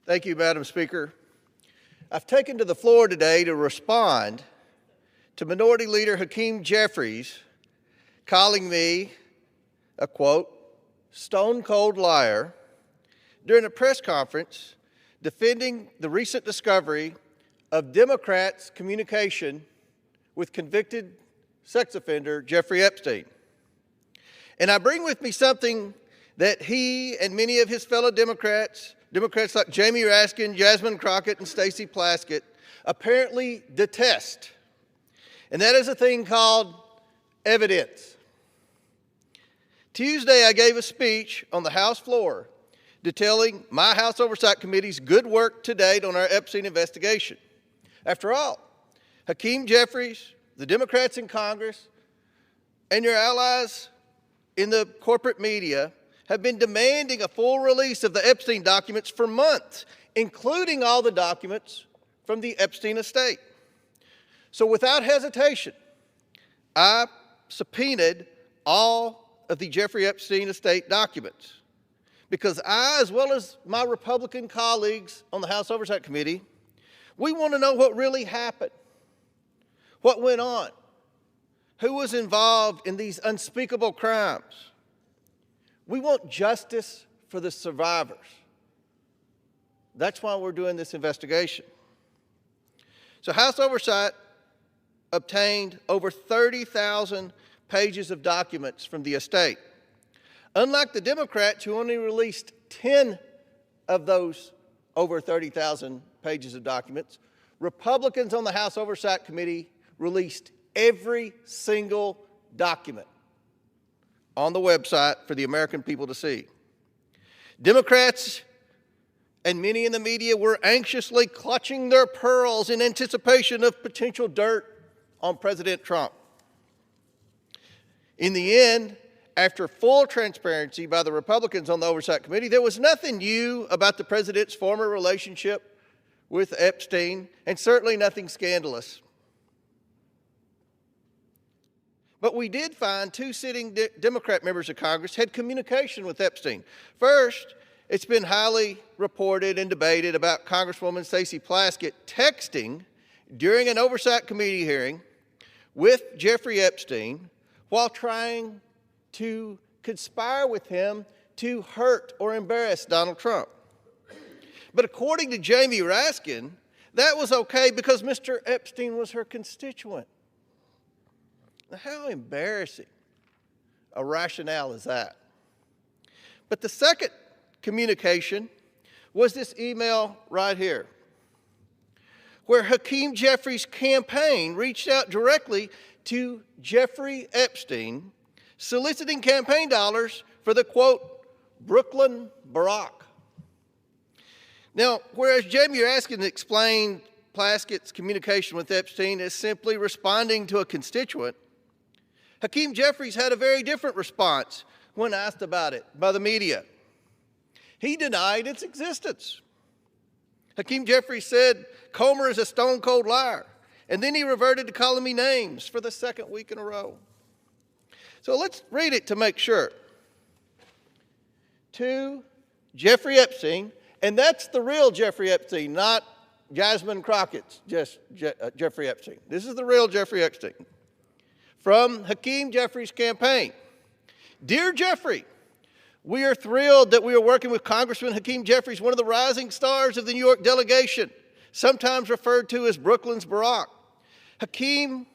Thank you, Madam Speaker. I've taken to the floor today to respond to Minority Leader Hakeem Jeffries calling me a, quote, stone-cold liar during a press conference defending the recent discovery of Democrats' communication with convicted sex offender Jeffrey Epstein. And I bring with me something that he and many of his fellow Democrats like Jamie Raskin, Jasmine Crockett, and Stacey Plaskett, apparently detest. And that is a thing called evidence. Tuesday, I gave a speech on the House floor detailing my House Oversight Committee's good work to date on our Epstein investigation. After all, Hakeem Jeffries, the Democrats in Congress, and your allies in the corporate media have been demanding a full release of the Epstein documents for months, including all the documents from the Epstein estate. So without hesitation, I subpoenaed all of the Jeffrey Epstein estate documents because I, as well as my Republican colleagues on the House Oversight Committee, we want to know what really happened, what went on, who was involved in these unspeakable crimes. We want justice for the survivors. That's why we're doing this investigation. So House Oversight obtained over 30,000 pages of documents from the estate. Unlike the Democrats, who only released 10 of those over 30,000 pages of documents, Republicans on the House Oversight Committee released every single document on the website for the American people to see. Democrats and many in the media were anxiously clutching their pearls in anticipation of potential dirt on President Trump. In the end, after full transparency by the Republicans on the Oversight Committee, there was nothing new about the president's former relationship with Epstein, and certainly nothing scandalous. But we did find two sitting Democrat members of Congress had communication with Epstein. First, it's been highly reported and debated about Congresswoman Stacey Plaskett texting during an Oversight Committee hearing with Jeffrey Epstein while trying to conspire with him to hurt or embarrass Donald Trump. But according to Jamie Raskin, that was okay because Mr. Epstein was her constituent. Now, how embarrassing a rationale is that? But the second communication was this email right here, where Hakeem Jeffries' campaign reached out directly to Jeffrey Epstein, soliciting campaign dollars for the, quote, Brooklyn Barack. Now, whereas Jamie Raskin explained Plaskett's communication with Epstein as simply responding to a constituent, Hakeem Jeffries had a very different response when asked about it by the media. He denied its existence. Hakeem Jeffries said Comer is a stone-cold liar, and then he reverted to calling me names for the second week in a row. So let's read it to make sure. To Jeffrey Epstein, and that's the real Jeffrey Epstein, not Jasmine Crockett's Jeffrey Epstein. This is the real Jeffrey Epstein. From Hakeem Jeffries' campaign. Dear Jeffrey, we are thrilled that we are working with Congressman Hakeem Jeffries, one of the rising stars of the New York delegation, sometimes referred to as Brooklyn's Barack. Hakeem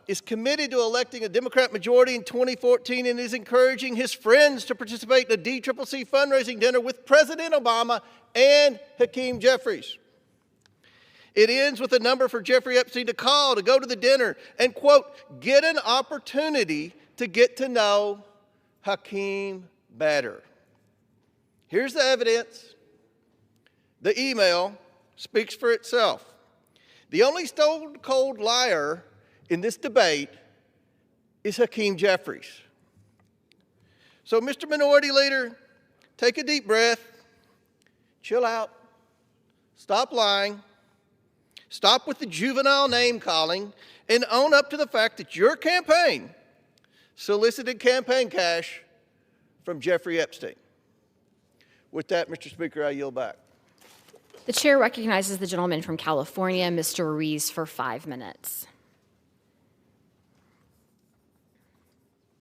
is committed to electing a Democrat majority in 2014 and is encouraging his friends to participate in a DCCC fundraising dinner with President Obama and Hakeem Jeffries. It ends with a number for Jeffrey Epstein to call to go to the dinner and, quote, get an opportunity to get to know Hakeem better. Here's the evidence. The email speaks for itself. The only stone-cold liar in this debate is Hakeem Jeffries. So, Mr. Minority Leader, take a deep breath, chill out, stop lying, stop with the juvenile name-calling, and own up to the fact that your campaign solicited campaign cash from Jeffrey Epstein. With that, Mr. Speaker, I yield back. The chair recognizes the gentleman from California, Mr. Ruiz, for 5 minutes.